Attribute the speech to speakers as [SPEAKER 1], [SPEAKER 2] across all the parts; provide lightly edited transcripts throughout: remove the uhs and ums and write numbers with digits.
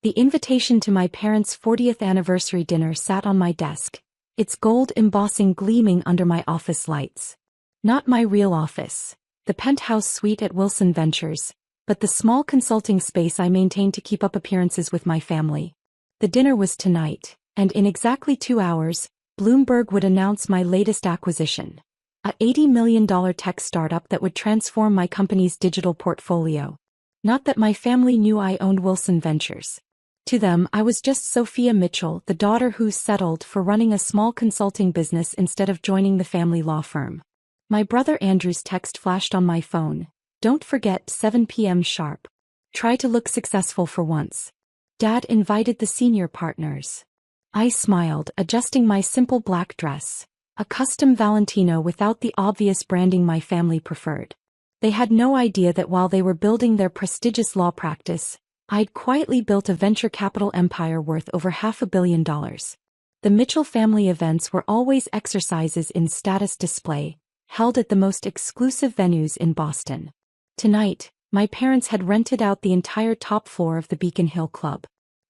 [SPEAKER 1] The invitation to my parents' 40th anniversary dinner sat on my desk, its gold embossing gleaming under my office lights. Not my real office, the penthouse suite at Wilson Ventures, but the small consulting space I maintained to keep up appearances with my family. The dinner was tonight, and in exactly 2 hours, Bloomberg would announce my latest acquisition, a $80 million tech startup that would transform my company's digital portfolio. Not that my family knew I owned Wilson Ventures. To them, I was just Sophia Mitchell, the daughter who settled for running a small consulting business instead of joining the family law firm. My brother Andrew's text flashed on my phone. Don't forget 7 p.m. sharp. Try to look successful for once. Dad invited the senior partners. I smiled, adjusting my simple black dress, a custom Valentino without the obvious branding my family preferred. They had no idea that while they were building their prestigious law practice, I'd quietly built a venture capital empire worth over $500 million. The Mitchell family events were always exercises in status display, held at the most exclusive venues in Boston. Tonight, my parents had rented out the entire top floor of the Beacon Hill Club.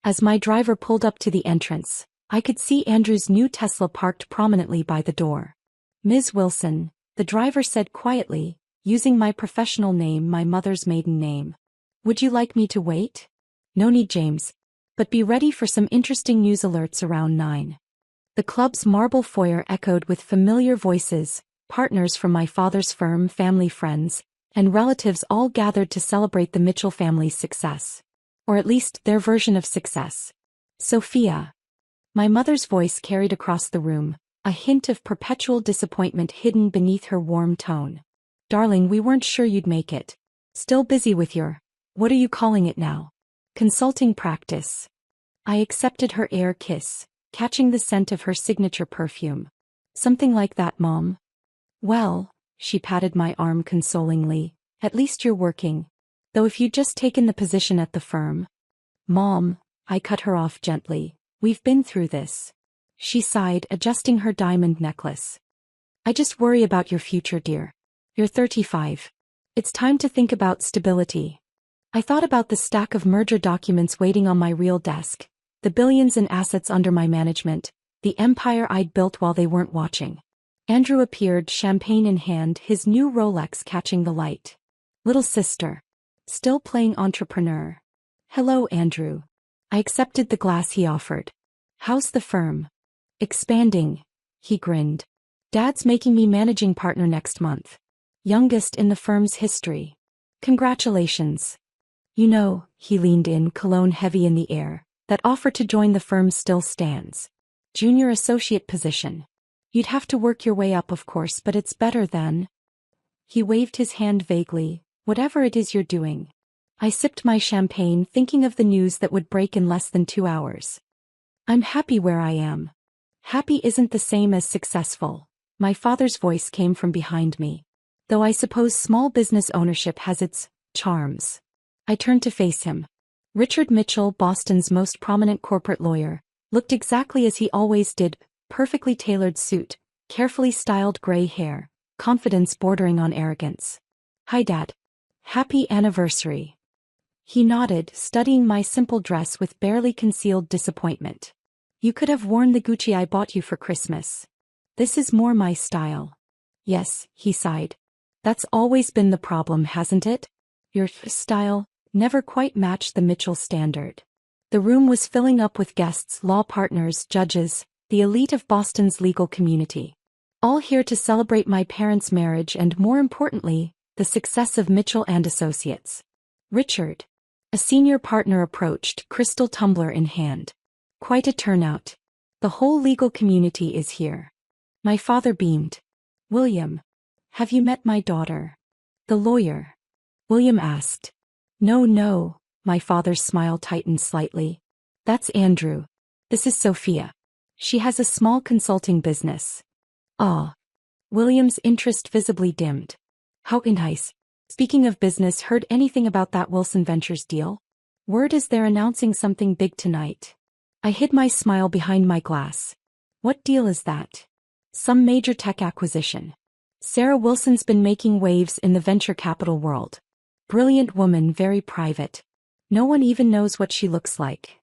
[SPEAKER 1] As my driver pulled up to the entrance, I could see Andrew's new Tesla parked prominently by the door. Ms. Wilson, the driver said quietly, using my professional name, my mother's maiden name. Would you like me to wait? No need, James. But be ready for some interesting news alerts around 9. The club's marble foyer echoed with familiar voices, partners from my father's firm, family friends, and relatives all gathered to celebrate the Mitchell family's success. Or at least their version of success. Sophia. My mother's voice carried across the room, a hint of perpetual disappointment hidden beneath her warm tone. Darling, we weren't sure you'd make it. Still busy with your, what are you calling it now? Consulting practice. I accepted her air kiss, catching the scent of her signature perfume. Something like that, Mom. Well, she patted my arm consolingly, at least you're working. Though if you'd just taken the position at the firm. Mom, I cut her off gently, we've been through this. She sighed, adjusting her diamond necklace. I just worry about your future, dear. You're 35. It's time to think about stability. I thought about the stack of merger documents waiting on my real desk, the billions in assets under my management, the empire I'd built while they weren't watching. Andrew appeared, champagne in hand, his new Rolex catching the light. Little sister. Still playing entrepreneur. Hello, Andrew. I accepted the glass he offered. How's the firm? Expanding. He grinned. Dad's making me managing partner next month. Youngest in the firm's history. Congratulations. You know, he leaned in, cologne heavy in the air, that offer to join the firm still stands. Junior associate position. You'd have to work your way up, of course, but it's better than. He waved his hand vaguely, whatever it is you're doing. I sipped my champagne, thinking of the news that would break in less than 2 hours. I'm happy where I am. Happy isn't the same as successful. My father's voice came from behind me. Though I suppose small business ownership has its charms. I turned to face him. Richard Mitchell, Boston's most prominent corporate lawyer, looked exactly as he always did, perfectly tailored suit, carefully styled gray hair, confidence bordering on arrogance. Hi, Dad. Happy anniversary. He nodded, studying my simple dress with barely concealed disappointment. You could have worn the Gucci I bought you for Christmas. This is more my style. Yes, he sighed. That's always been the problem, hasn't it? Your style never quite matched the Mitchell standard. The room was filling up with guests, law partners, judges, the elite of Boston's legal community. All here to celebrate my parents' marriage and, more importantly, the success of Mitchell and Associates. Richard, a senior partner, approached, crystal tumbler in hand. Quite a turnout. The whole legal community is here. My father beamed. William, have you met my daughter? The lawyer. William asked. No, my father's smile tightened slightly. That's Andrew. This is Sophia. She has a small consulting business. Ah. William's interest visibly dimmed. How nice. Speaking of business, heard anything about that Wilson Ventures deal? Word is they're announcing something big tonight. I hid my smile behind my glass. What deal is that? Some major tech acquisition. Sarah Wilson's been making waves in the venture capital world. Brilliant woman, very private. No one even knows what she looks like.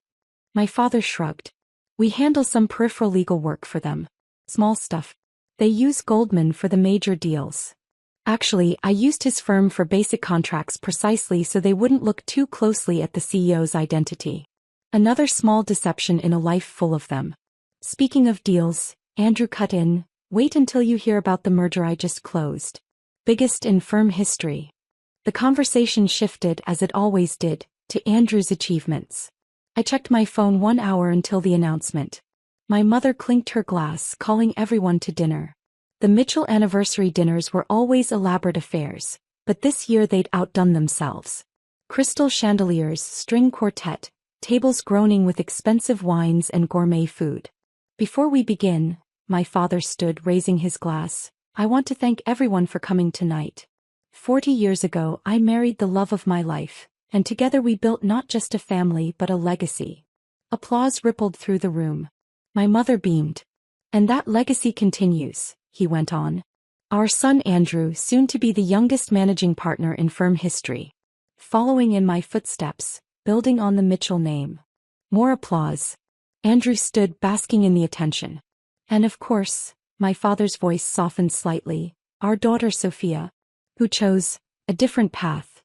[SPEAKER 1] My father shrugged. We handle some peripheral legal work for them. Small stuff. They use Goldman for the major deals. Actually, I used his firm for basic contracts precisely so they wouldn't look too closely at the CEO's identity. Another small deception in a life full of them. Speaking of deals, Andrew cut in, wait until you hear about the merger I just closed. Biggest in firm history. The conversation shifted, as it always did, to Andrew's achievements. I checked my phone 1 hour until the announcement. My mother clinked her glass, calling everyone to dinner. The Mitchell anniversary dinners were always elaborate affairs, but this year they'd outdone themselves. Crystal chandeliers, string quartet, tables groaning with expensive wines and gourmet food. Before we begin, my father stood, raising his glass. I want to thank everyone for coming tonight. 40 years ago, I married the love of my life, and together we built not just a family but a legacy. Applause rippled through the room. My mother beamed. And that legacy continues, he went on. Our son Andrew, soon to be the youngest managing partner in firm history. Following in my footsteps, building on the Mitchell name. More applause. Andrew stood, basking in the attention. And of course, my father's voice softened slightly, our daughter Sophia, who chose a different path.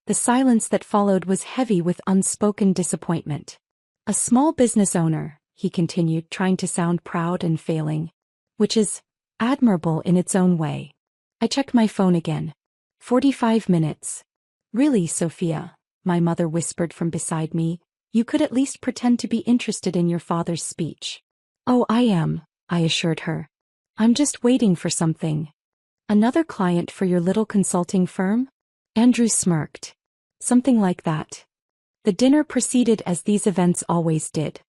[SPEAKER 1] The silence that followed was heavy with unspoken disappointment. A small business owner, he continued, trying to sound proud and failing. Which is admirable in its own way. I checked my phone again. 45 minutes. Really, Sophia, my mother whispered from beside me, you could at least pretend to be interested in your father's speech. Oh, I am, I assured her. I'm just waiting for something. Another client for your little consulting firm? Andrew smirked. Something like that. The dinner proceeded as these events always did.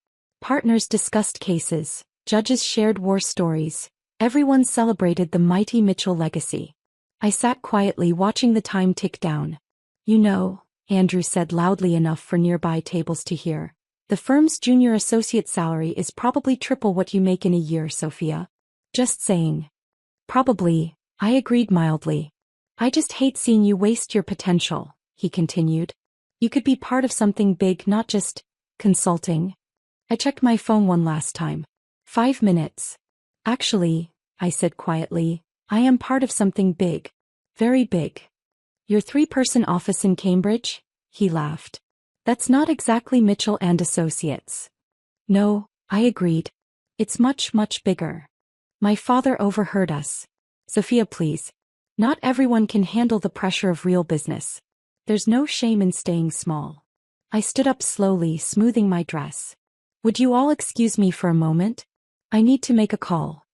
[SPEAKER 1] Partners discussed cases, judges shared war stories, everyone celebrated the mighty Mitchell legacy. I sat quietly watching the time tick down. You know, Andrew said loudly enough for nearby tables to hear, the firm's junior associate salary is probably triple what you make in a year, Sophia. Just saying. Probably, I agreed mildly. I just hate seeing you waste your potential, he continued. You could be part of something big, not just consulting. I checked my phone one last time. 5 minutes. Actually, I said quietly, I am part of something big. Very big. Your 3-person office in Cambridge? He laughed. That's not exactly Mitchell and Associates. No, I agreed. It's much, much bigger. My father overheard us. Sophia, please. Not everyone can handle the pressure of real business. There's no shame in staying small. I stood up slowly, smoothing my dress. Would you all excuse me for a moment? I need to make a call.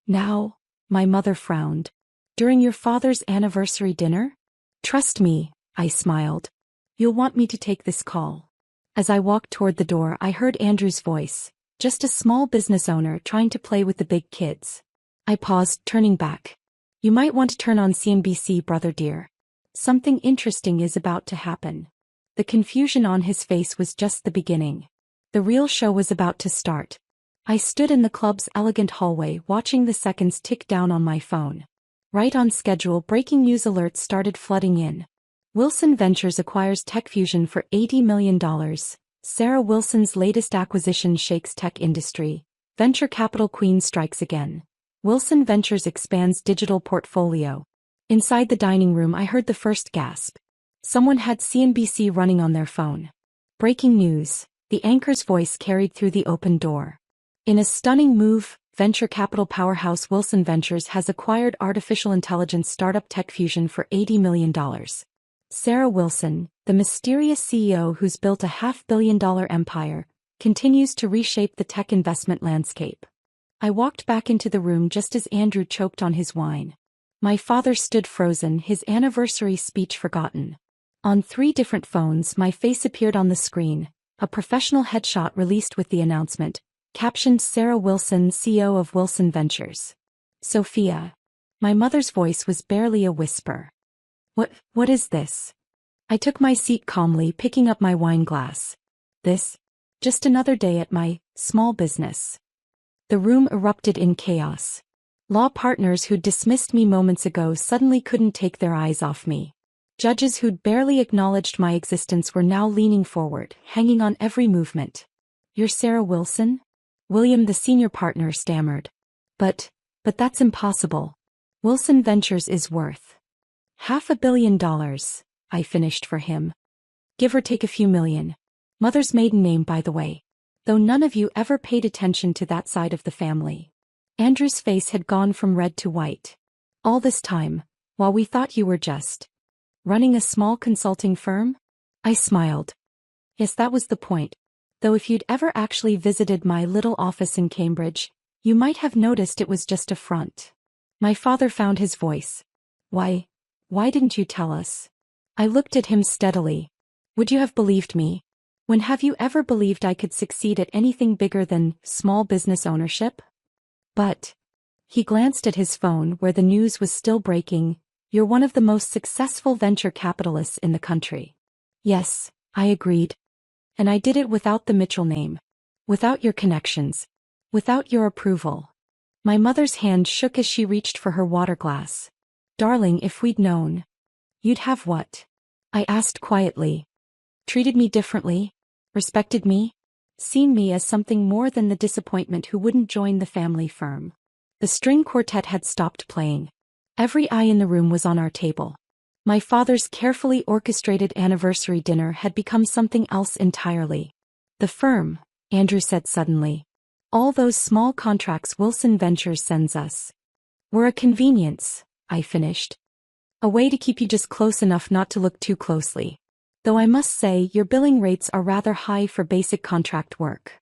[SPEAKER 1] Now, my mother frowned. During your father's anniversary dinner? Trust me, I smiled. You'll want me to take this call. As I walked toward the door, I heard Andrew's voice, just a small business owner trying to play with the big kids. I paused, turning back. You might want to turn on CNBC, brother dear. Something interesting is about to happen. The confusion on his face was just the beginning. The real show was about to start. I stood in the club's elegant hallway watching the seconds tick down on my phone. Right on schedule, breaking news alerts started flooding in. Wilson Ventures acquires TechFusion for $80 million. Sarah Wilson's latest acquisition shakes tech industry. Venture capital queen strikes again. Wilson Ventures expands digital portfolio. Inside the dining room, I heard the first gasp. Someone had CNBC running on their phone. Breaking news. The anchor's voice carried through the open door. In a stunning move, venture capital powerhouse Wilson Ventures has acquired artificial intelligence startup TechFusion for $80 million. Sarah Wilson, the mysterious CEO who's built a $500 million empire, continues to reshape the tech investment landscape. I walked back into the room just as Andrew choked on his wine. My father stood frozen, his anniversary speech forgotten. On 3 different phones, my face appeared on the screen, a professional headshot released with the announcement, captioned Sarah Wilson, CEO of Wilson Ventures. Sophia. My mother's voice was barely a whisper. What is this? I took my seat calmly, picking up my wine glass. This? Just another day at my small business. The room erupted in chaos. Law partners who'd dismissed me moments ago suddenly couldn't take their eyes off me. Judges who'd barely acknowledged my existence were now leaning forward, hanging on every movement. You're Sarah Wilson? William, the senior partner, stammered. But that's impossible. Wilson Ventures is worth $500 million, I finished for him. Give or take a few million. Mother's maiden name, by the way. Though none of you ever paid attention to that side of the family. Andrew's face had gone from red to white. All this time, while we thought you were just running a small consulting firm? I smiled. Yes, that was the point. Though if you'd ever actually visited my little office in Cambridge, you might have noticed it was just a front. My father found his voice. Why didn't you tell us? I looked at him steadily. Would you have believed me? When have you ever believed I could succeed at anything bigger than small business ownership? But he glanced at his phone where the news was still breaking. You're one of the most successful venture capitalists in the country. Yes, I agreed. And I did it without the Mitchell name. Without your connections. Without your approval. My mother's hand shook as she reached for her water glass. Darling, if we'd known. You'd have what? I asked quietly. Treated me differently? Respected me? Seen me as something more than the disappointment who wouldn't join the family firm. The string quartet had stopped playing. Every eye in the room was on our table. My father's carefully orchestrated anniversary dinner had become something else entirely. The firm, Andrew said suddenly. All those small contracts Wilson Ventures sends us. Were a convenience, I finished. A way to keep you just close enough not to look too closely. Though I must say your billing rates are rather high for basic contract work.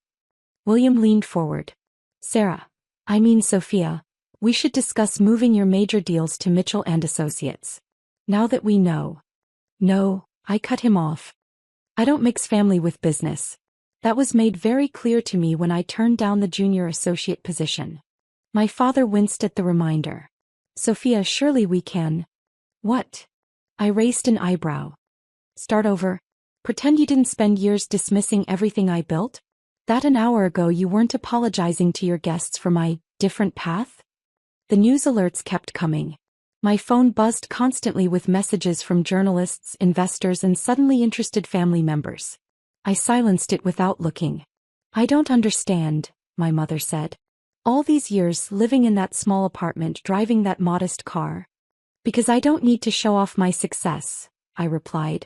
[SPEAKER 1] William leaned forward. Sarah, I mean Sophia, we should discuss moving your major deals to Mitchell and Associates. Now that we know. No, I cut him off. I don't mix family with business. That was made very clear to me when I turned down the junior associate position. My father winced at the reminder. Sophia, surely we can. What? I raised an eyebrow. Start over? Pretend you didn't spend years dismissing everything I built? That an hour ago you weren't apologizing to your guests for my different path? The news alerts kept coming. My phone buzzed constantly with messages from journalists, investors, and suddenly interested family members. I silenced it without looking. I don't understand, my mother said. All these years living in that small apartment, driving that modest car. Because I don't need to show off my success, I replied.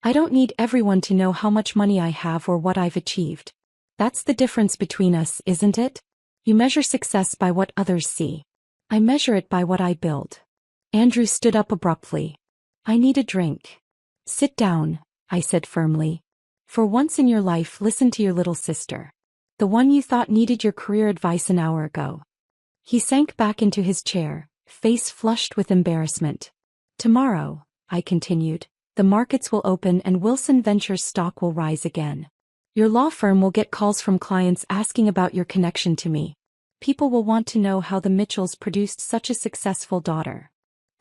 [SPEAKER 1] I don't need everyone to know how much money I have or what I've achieved. That's the difference between us, isn't it? You measure success by what others see. I measure it by what I build. Andrew stood up abruptly. I need a drink. Sit down, I said firmly. For once in your life, listen to your little sister. The one you thought needed your career advice an hour ago. He sank back into his chair, face flushed with embarrassment. Tomorrow, I continued, the markets will open and Wilson Ventures stock will rise again. Your law firm will get calls from clients asking about your connection to me. People will want to know how the Mitchells produced such a successful daughter.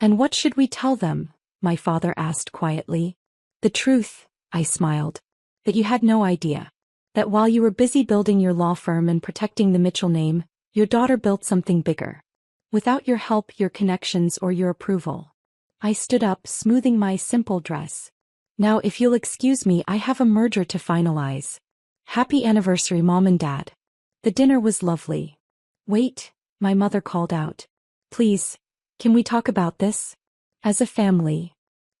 [SPEAKER 1] And what should we tell them? My father asked quietly. The truth, I smiled. That you had no idea. That while you were busy building your law firm and protecting the Mitchell name, your daughter built something bigger. Without your help, your connections, or your approval. I stood up, smoothing my simple dress. Now if you'll excuse me, I have a merger to finalize. Happy anniversary, Mom and Dad. The dinner was lovely. Wait, my mother called out. Please, can we talk about this? As a family.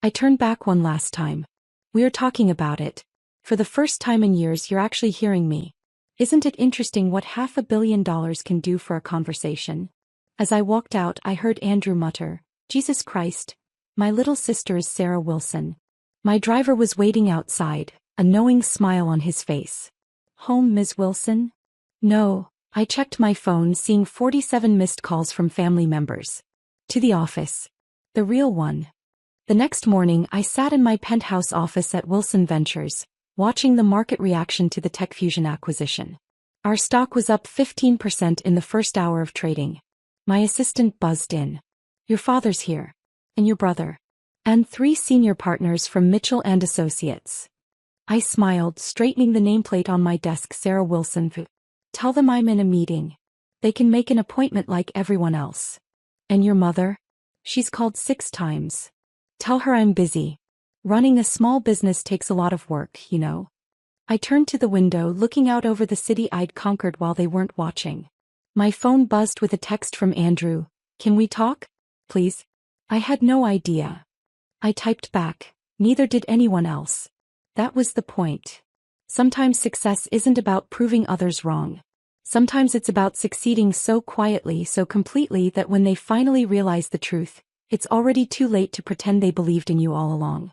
[SPEAKER 1] I turned back one last time. We are talking about it. For the first time in years you're actually hearing me. Isn't it interesting what $500 million can do for a conversation? As I walked out I heard Andrew mutter, Jesus Christ, my little sister is Sarah Wilson. My driver was waiting outside, a knowing smile on his face. Home, Ms. Wilson? No, I checked my phone seeing 47 missed calls from family members. To the office. The real one. The next morning I sat in my penthouse office at Wilson Ventures, watching the market reaction to the TechFusion acquisition. Our stock was up 15% in the first hour of trading. My assistant buzzed in. Your father's here. And your brother. And 3 senior partners from Mitchell and Associates. I smiled, straightening the nameplate on my desk. Sarah Wilson. Tell them I'm in a meeting. They can make an appointment like everyone else. And your mother? She's called 6 times. Tell her I'm busy. Running a small business takes a lot of work, you know. I turned to the window, looking out over the city I'd conquered while they weren't watching. My phone buzzed with a text from Andrew. "Can we talk? Please?" I had no idea. I typed back. Neither did anyone else. That was the point. Sometimes success isn't about proving others wrong. Sometimes it's about succeeding so quietly, so completely that when they finally realize the truth, it's already too late to pretend they believed in you all along.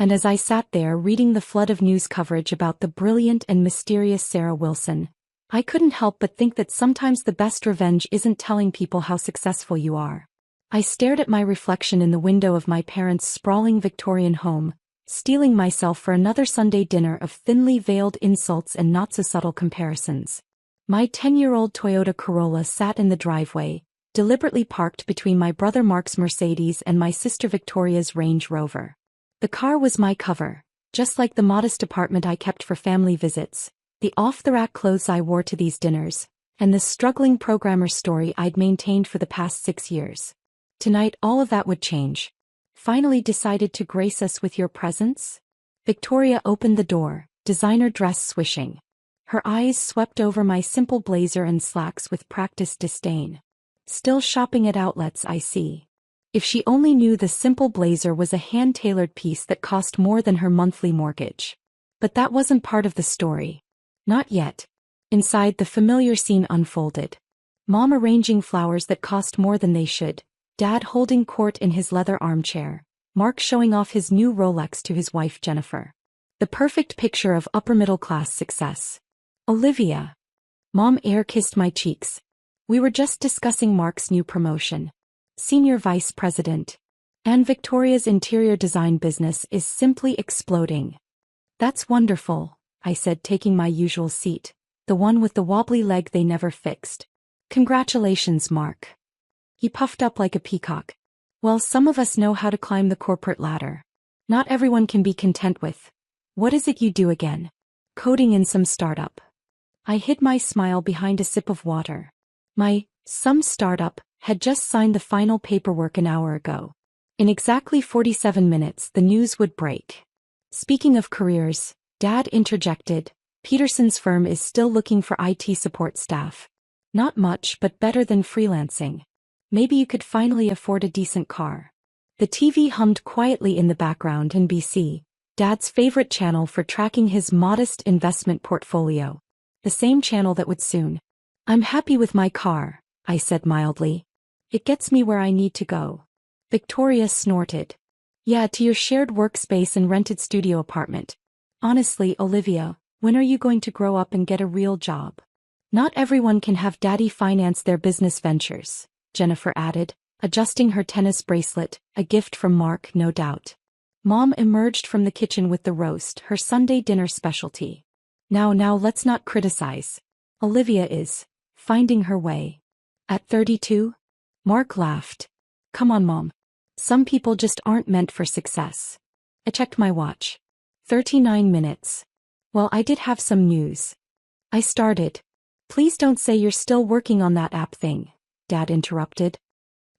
[SPEAKER 1] And as I sat there reading the flood of news coverage about the brilliant and mysterious Sarah Wilson, I couldn't help but think that sometimes the best revenge isn't telling people how successful you are. I stared at my reflection in the window of my parents' sprawling Victorian home, steeling myself for another Sunday dinner of thinly veiled insults and not-so-subtle comparisons. My 10-year-old Toyota Corolla sat in the driveway, deliberately parked between my brother Mark's Mercedes and my sister Victoria's Range Rover. The car was my cover, just like the modest apartment I kept for family visits, the off-the-rack clothes I wore to these dinners, and the struggling programmer story I'd maintained for the past 6 years. Tonight all of that would change. Finally decided to grace us with your presence? Victoria opened the door, designer dress swishing. Her eyes swept over my simple blazer and slacks with practiced disdain. "Still shopping at outlets, I see." If she only knew the simple blazer was a hand-tailored piece that cost more than her monthly mortgage. But that wasn't part of the story. Not yet. Inside, the familiar scene unfolded. Mom arranging flowers that cost more than they should, Dad holding court in his leather armchair, Mark showing off his new Rolex to his wife Jennifer. The perfect picture of upper-middle-class success. "Olivia." Mom air-kissed my cheeks. "We were just discussing Mark's new promotion. Senior Vice President. And Victoria's interior design business is simply exploding." "That's wonderful," I said, taking my usual seat, the one with the wobbly leg they never fixed. "Congratulations, Mark." He puffed up like a peacock. "Well, some of us know how to climb the corporate ladder. Not everyone can be content with. What is it you do again?" "Coding in some startup." I hid my smile behind a sip of water. Some startup had just signed the final paperwork an hour ago. In exactly 47 minutes the news would break. "Speaking of careers," Dad interjected, "Peterson's firm is still looking for IT support staff. Not much, but better than freelancing. Maybe you could finally afford a decent car." The TV hummed quietly in the background. NBC, Dad's favorite channel for tracking his modest investment portfolio. The same channel that would soon. "I'm happy with my car," I said mildly. "It gets me where I need to go." Victoria snorted. "Yeah, to your shared workspace and rented studio apartment. Honestly, Olivia, when are you going to grow up and get a real job?" "Not everyone can have Daddy finance their business ventures," Jennifer added, adjusting her tennis bracelet, a gift from Mark, no doubt. Mom emerged from the kitchen with the roast, her Sunday dinner specialty. Now let's not criticize. Olivia is finding her way." "At 32? Mark laughed. "Come on, Mom. Some people just aren't meant for success." I checked my watch. 39 minutes. "Well, I did have some news." I started. "Please don't say you're still working on that app thing," Dad interrupted.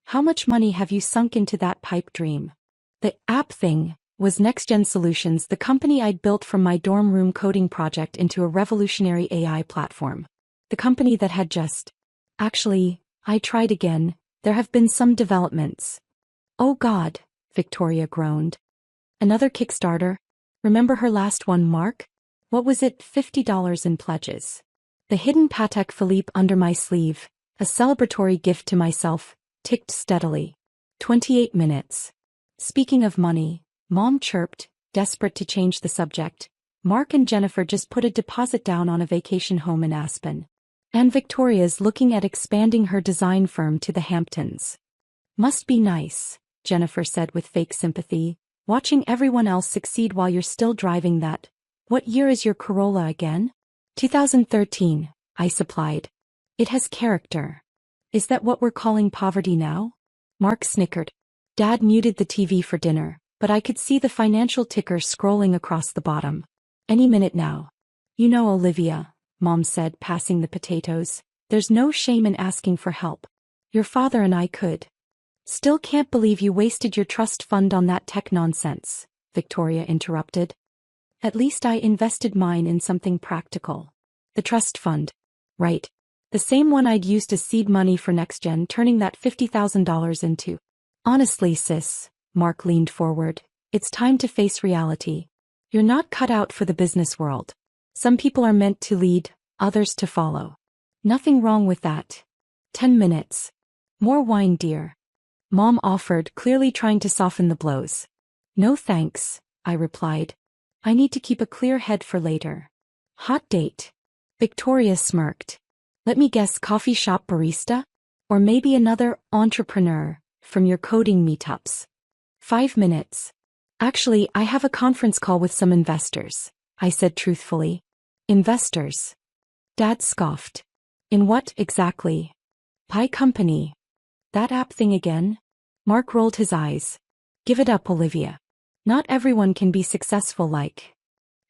[SPEAKER 1] "How much money have you sunk into that pipe dream?" The app thing was NextGen Solutions, the company I'd built from my dorm room coding project into a revolutionary AI platform. The company that had just... Actually, I tried again. There have been some developments. "Oh God," Victoria groaned. "Another Kickstarter? Remember her last one, Mark? What was it, $50 in pledges?" The hidden Patek Philippe under my sleeve, a celebratory gift to myself, ticked steadily. 28 minutes. "Speaking of money," Mom chirped, desperate to change the subject. "Mark and Jennifer just put a deposit down on a vacation home in Aspen. And Victoria's looking at expanding her design firm to the Hamptons." "Must be nice," Jennifer said with fake sympathy, "watching everyone else succeed while you're still driving that. What year is your Corolla again?" 2013, I supplied. "It has character." "Is that what we're calling poverty now?" Mark snickered. Dad muted the TV for dinner, but I could see the financial ticker scrolling across the bottom. "Any minute now." "You know, Olivia," Mom said, passing the potatoes, "there's no shame in asking for help. Your father and I could." "Still can't believe you wasted your trust fund on that tech nonsense," Victoria interrupted. At least I invested mine in something practical. The trust fund. Right. The same one I'd used as seed money for NextGen, turning that $50,000 into. Honestly, sis, Mark leaned forward, it's time to face reality. You're not cut out for the business world. Some people are meant to lead, others to follow. Nothing wrong with that. 10 minutes. More wine, dear. Mom offered, clearly trying to soften the blows. No thanks, I replied. I need to keep a clear head for later. Hot date. Victoria smirked. Let me guess, coffee shop barista? Or maybe another entrepreneur from your coding meetups. 5 minutes. Actually, I have a conference call with some investors, I said truthfully. Investors? Dad scoffed. In what exactly? Pie company. That app thing again? Mark rolled his eyes. Give it up, Olivia. Not everyone can be successful like.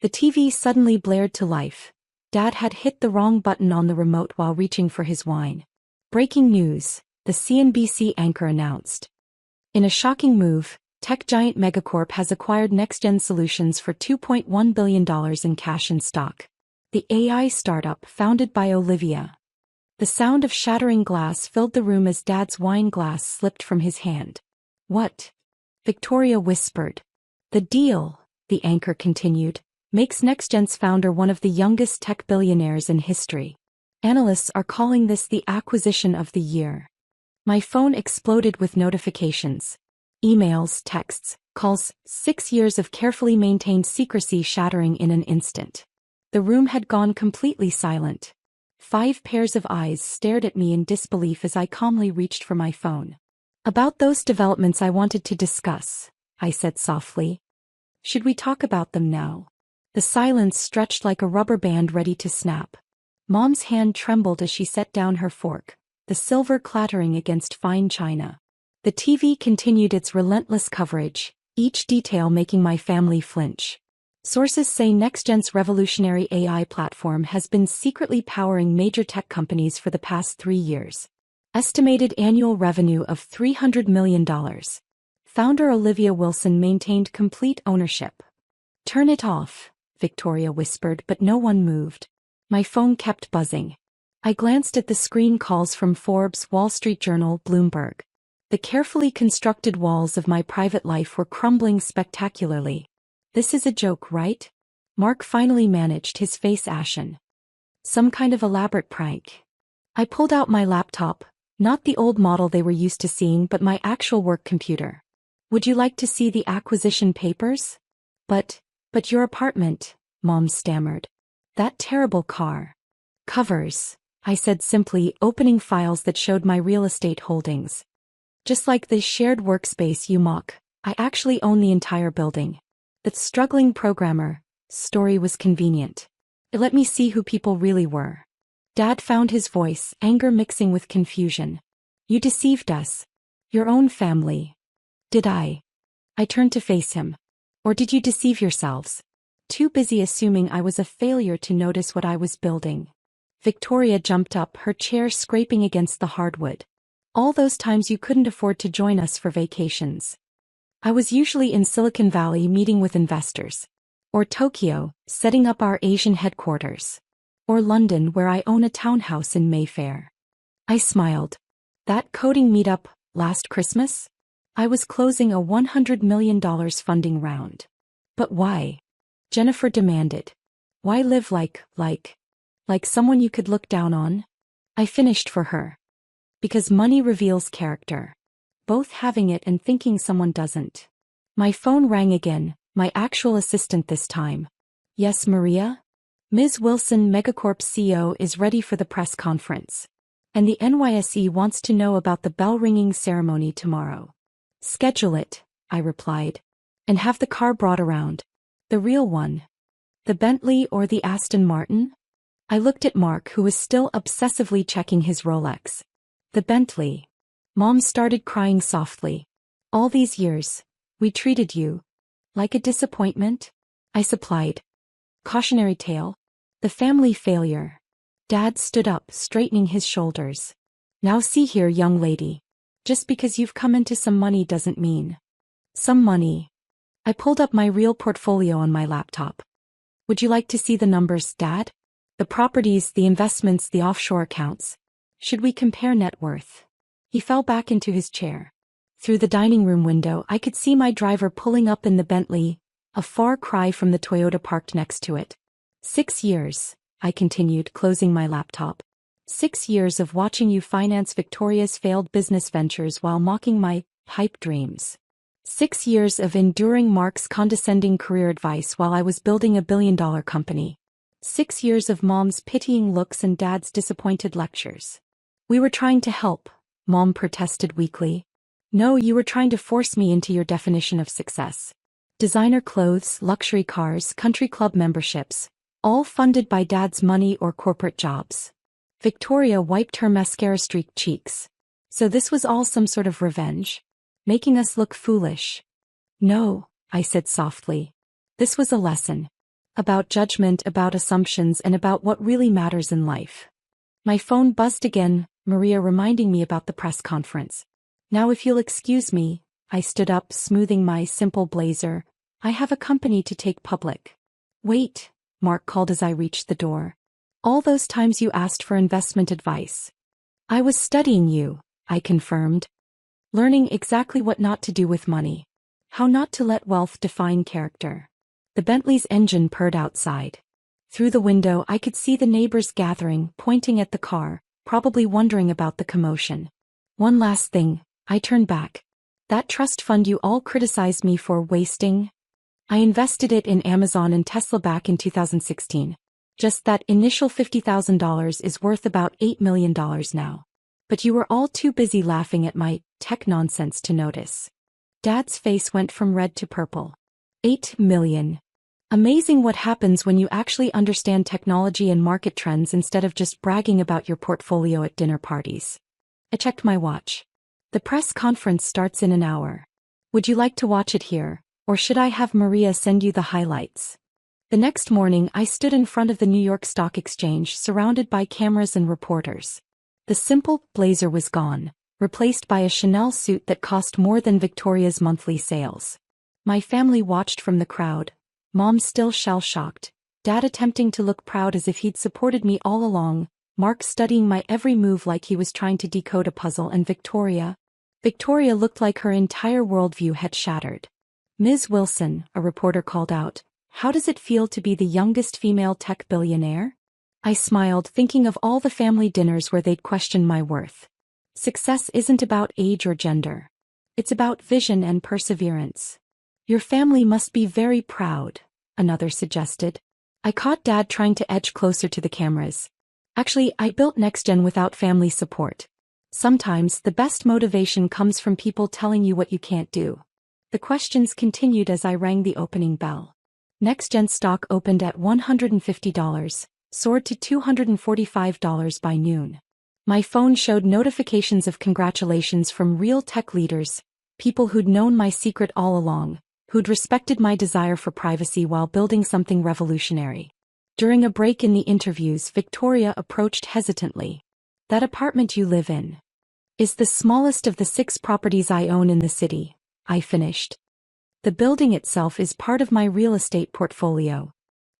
[SPEAKER 1] The TV suddenly blared to life. Dad had hit the wrong button on the remote while reaching for his wine. Breaking news, the CNBC anchor announced. In a shocking move, tech giant Megacorp has acquired NextGen Solutions for $2.1 billion in cash and stock. The AI startup founded by Olivia. The sound of shattering glass filled the room as Dad's wine glass slipped from his hand. What? Victoria whispered. The deal, the anchor continued, makes NextGen's founder one of the youngest tech billionaires in history. Analysts are calling this the acquisition of the year. My phone exploded with notifications. Emails, texts, calls, 6 years of carefully maintained secrecy shattering in an instant. The room had gone completely silent. 5 pairs of eyes stared at me in disbelief as I calmly reached for my phone. About those developments I wanted to discuss, I said softly. Should we talk about them now? The silence stretched like a rubber band ready to snap. Mom's hand trembled as she set down her fork, the silver clattering against fine china. The TV continued its relentless coverage, each detail making my family flinch. Sources say NextGen's revolutionary AI platform has been secretly powering major tech companies for the past 3 years. Estimated annual revenue of $300 million. Founder Olivia Wilson maintained complete ownership. Turn it off, Victoria whispered, but no one moved. My phone kept buzzing. I glanced at the screen calls from Forbes, Wall Street Journal, Bloomberg. The carefully constructed walls of my private life were crumbling spectacularly. This is a joke, right? Mark finally managed, his face ashen. Some kind of elaborate prank. I pulled out my laptop, not the old model they were used to seeing, but my actual work computer. Would you like to see the acquisition papers? But your apartment, Mom stammered. That terrible car. Covers, I said simply, opening files that showed my real estate holdings. Just like the shared workspace you mock, I actually own the entire building. That struggling programmer story was convenient. It let me see who people really were. Dad found his voice, anger mixing with confusion. You deceived us. Your own family. Did I? I turned to face him. Or did you deceive yourselves? Too busy assuming I was a failure to notice what I was building. Victoria jumped up, her chair scraping against the hardwood. All those times you couldn't afford to join us for vacations. I was usually in Silicon Valley meeting with investors. Or Tokyo, setting up our Asian headquarters. Or London, where I own a townhouse in Mayfair. I smiled. That coding meetup, last Christmas? I was closing a $100 million funding round. But why? Jennifer demanded. Why live like someone you could look down on? I finished for her. Because money reveals character. Both having it and thinking someone doesn't. My phone rang again, my actual assistant this time. Yes, Maria? Ms. Wilson, Megacorp CEO, is ready for the press conference. And the NYSE wants to know about the bell-ringing ceremony tomorrow. Schedule it, I replied. And have the car brought around. The real one. The Bentley or the Aston Martin? I looked at Mark, who was still obsessively checking his Rolex. The Bentley. Mom started crying softly. All these years, we treated you like a disappointment? I supplied. Cautionary tale. The family failure. Dad stood up, straightening his shoulders. Now see here, young lady. Just because you've come into some money doesn't mean. Some money. I pulled up my real portfolio on my laptop. Would you like to see the numbers, Dad? The properties, the investments, the offshore accounts. Should we compare net worth? He fell back into his chair. Through the dining room window, I could see my driver pulling up in the Bentley, a far cry from the Toyota parked next to it. 6 years, I continued, closing my laptop. 6 years of watching you finance Victoria's failed business ventures while mocking my pipe dreams. 6 years of enduring Mark's condescending career advice while I was building a billion-dollar company. 6 years of Mom's pitying looks and Dad's disappointed lectures. We were trying to help, Mom protested weakly. No, you were trying to force me into your definition of success. Designer clothes, luxury cars, country club memberships, all funded by Dad's money or corporate jobs. Victoria wiped her mascara-streaked cheeks. So this was all some sort of revenge? Making us look foolish? No, I said softly. This was a lesson. About judgment, about assumptions, and about what really matters in life. My phone buzzed again, Maria reminding me about the press conference. Now if you'll excuse me, I stood up, smoothing my simple blazer. I have a company to take public. Wait, Mark called as I reached the door. All those times you asked for investment advice. I was studying you, I confirmed. Learning exactly what not to do with money. How not to let wealth define character. The Bentley's engine purred outside. Through the window I could see the neighbors gathering, pointing at the car, probably wondering about the commotion. One last thing, I turned back. That trust fund you all criticized me for wasting? I invested it in Amazon and Tesla back in 2016. Just that initial $50,000 is worth about $8 million now. But you were all too busy laughing at my tech nonsense to notice. Dad's face went from red to purple. 8 million. Amazing what happens when you actually understand technology and market trends instead of just bragging about your portfolio at dinner parties. I checked my watch. The press conference starts in an hour. Would you like to watch it here, or should I have Maria send you the highlights? The next morning I stood in front of the New York Stock Exchange surrounded by cameras and reporters. The simple blazer was gone, replaced by a Chanel suit that cost more than Victoria's monthly sales. My family watched from the crowd, Mom still shell-shocked, Dad attempting to look proud as if he'd supported me all along, Mark studying my every move like he was trying to decode a puzzle, and Victoria looked like her entire worldview had shattered. Ms. Wilson, a reporter called out, how does it feel to be the youngest female tech billionaire? I smiled, thinking of all the family dinners where they'd question my worth. Success isn't about age or gender. It's about vision and perseverance. Your family must be very proud, another suggested. I caught Dad trying to edge closer to the cameras. Actually, I built NextGen without family support. Sometimes the best motivation comes from people telling you what you can't do. The questions continued as I rang the opening bell. NextGen stock opened at $150, soared to $245 by noon. My phone showed notifications of congratulations from real tech leaders, people who'd known my secret all along, who'd respected my desire for privacy while building something revolutionary. During a break in the interviews, Victoria approached hesitantly. That apartment you live in is the smallest of the 6 properties I own in the city, I finished. The building itself is part of my real estate portfolio.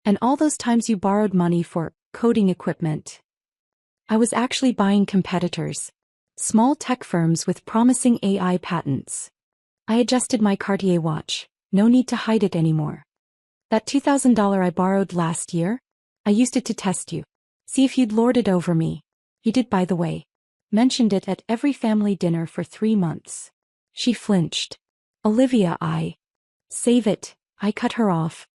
[SPEAKER 1] And all those times you borrowed money for coding equipment. I was actually buying competitors. Small tech firms with promising AI patents. I adjusted my Cartier watch. No need to hide it anymore. That $2,000 I borrowed last year? I used it to test you. See if you'd lord it over me. You did, by the way. Mentioned it at every family dinner for 3 months. She flinched. Olivia, Save it, I cut her off.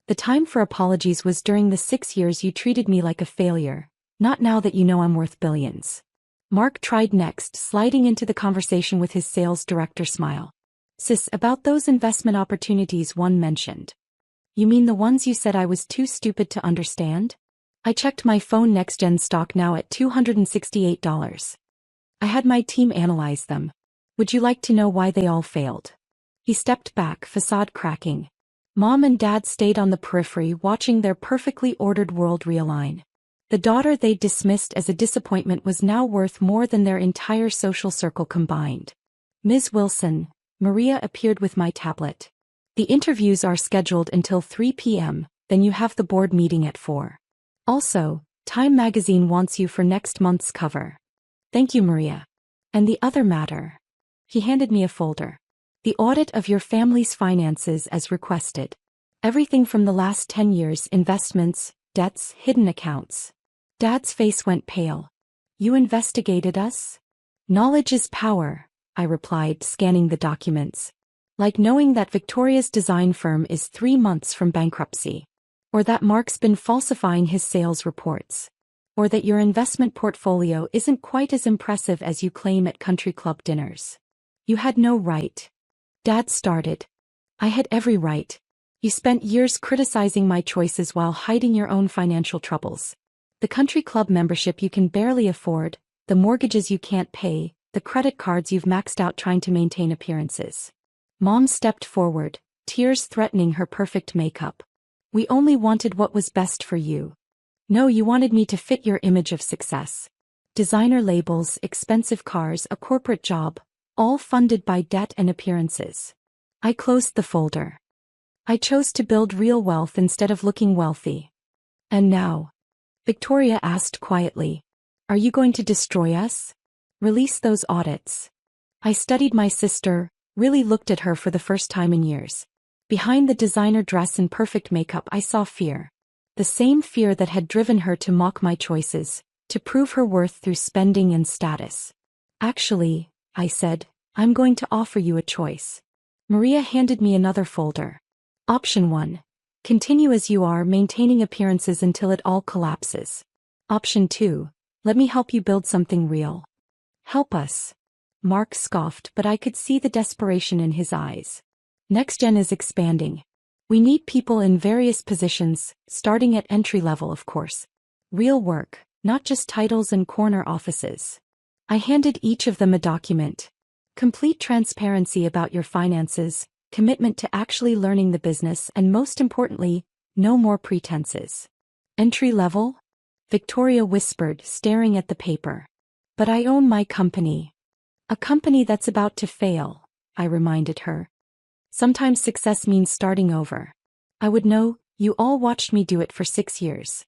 [SPEAKER 1] The time for apologies was during the 6 years you treated me like a failure, not now that you know I'm worth billions. Mark tried next, sliding into the conversation with his sales director smile. Sis, about those investment opportunities one mentioned. You mean the ones you said I was too stupid to understand? I checked my phone. NextGen stock now at $268. I had my team analyze them. Would you like to know why they all failed? He stepped back, facade cracking. Mom and Dad stayed on the periphery watching their perfectly ordered world realign. The daughter they dismissed as a disappointment was now worth more than their entire social circle combined. Ms. Wilson, Maria appeared with my tablet. The interviews are scheduled until 3 p.m., Then you have the board meeting at 4. Also, Time magazine wants you for next month's cover. Thank you, Maria. And the other matter. He handed me a folder. The audit of your family's finances as requested. Everything from the last 10 years, investments, debts, hidden accounts. Dad's face went pale. You investigated us? Knowledge is power, I replied, scanning the documents. Like knowing that Victoria's design firm is 3 months from bankruptcy. Or that Mark's been falsifying his sales reports. Or that your investment portfolio isn't quite as impressive as you claim at country club dinners. You had no right. Dad started. I had every right. You spent years criticizing my choices while hiding your own financial troubles. The country club membership you can barely afford, the mortgages you can't pay, the credit cards you've maxed out trying to maintain appearances. Mom stepped forward, tears threatening her perfect makeup. We only wanted what was best for you. No, you wanted me to fit your image of success. Designer labels, expensive cars, a corporate job, all funded by debt and appearances. I closed the folder. I chose to build real wealth instead of looking wealthy. And now? Victoria asked quietly. Are you going to destroy us? Release those audits. I studied my sister, really looked at her for the first time in years. Behind the designer dress and perfect makeup I saw fear. The same fear that had driven her to mock my choices, to prove her worth through spending and status. Actually, I said, I'm going to offer you a choice. Maria handed me another folder. Option 1. Continue as you are, maintaining appearances until it all collapses. Option 2. Let me help you build something real. Help us. Mark scoffed, but I could see the desperation in his eyes. NextGen is expanding. We need people in various positions, starting at entry level, of course. Real work, not just titles and corner offices. I handed each of them a document. Complete transparency about your finances, commitment to actually learning the business, and most importantly, no more pretenses. Entry level? Victoria whispered, staring at the paper. But I own my company. A company that's about to fail, I reminded her. Sometimes success means starting over. I would know, you all watched me do it for 6 years.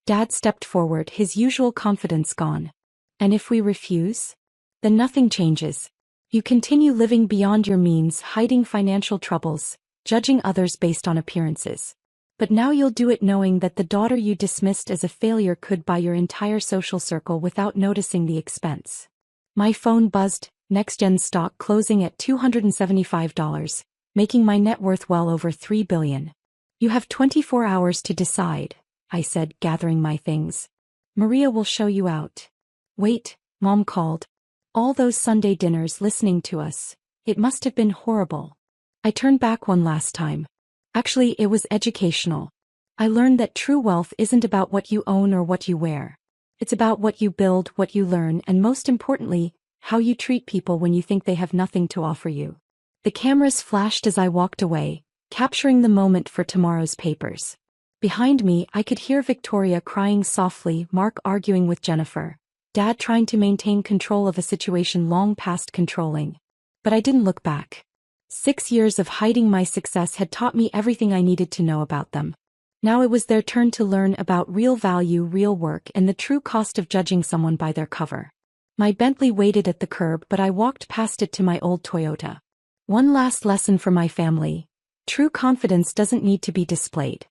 [SPEAKER 1] Dad stepped forward, his usual confidence gone. And if we refuse? Then nothing changes. You continue living beyond your means, hiding financial troubles, judging others based on appearances. But now you'll do it knowing that the daughter you dismissed as a failure could buy your entire social circle without noticing the expense. My phone buzzed, NextGen stock closing at $275. Making my net worth well over $3 billion. You have 24 hours to decide, I said, gathering my things. Maria will show you out. Wait, Mom called. All those Sunday dinners listening to us. It must have been horrible. I turned back one last time. Actually, it was educational. I learned that true wealth isn't about what you own or what you wear. It's about what you build, what you learn, and most importantly, how you treat people when you think they have nothing to offer you. The cameras flashed as I walked away, capturing the moment for tomorrow's papers. Behind me, I could hear Victoria crying softly, Mark arguing with Jennifer, Dad trying to maintain control of a situation long past controlling. But I didn't look back. 6 years of hiding my success had taught me everything I needed to know about them. Now it was their turn to learn about real value, real work, and the true cost of judging someone by their cover. My Bentley waited at the curb, but I walked past it to my old Toyota. One last lesson for my family. True confidence doesn't need to be displayed.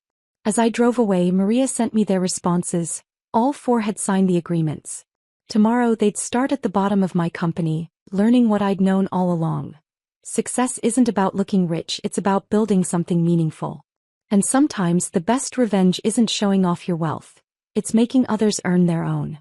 [SPEAKER 1] As I drove away, Maria sent me their responses. All 4 had signed the agreements. Tomorrow they'd start at the bottom of my company, learning what I'd known all along. Success isn't about looking rich, it's about building something meaningful. And sometimes the best revenge isn't showing off your wealth. It's making others earn their own.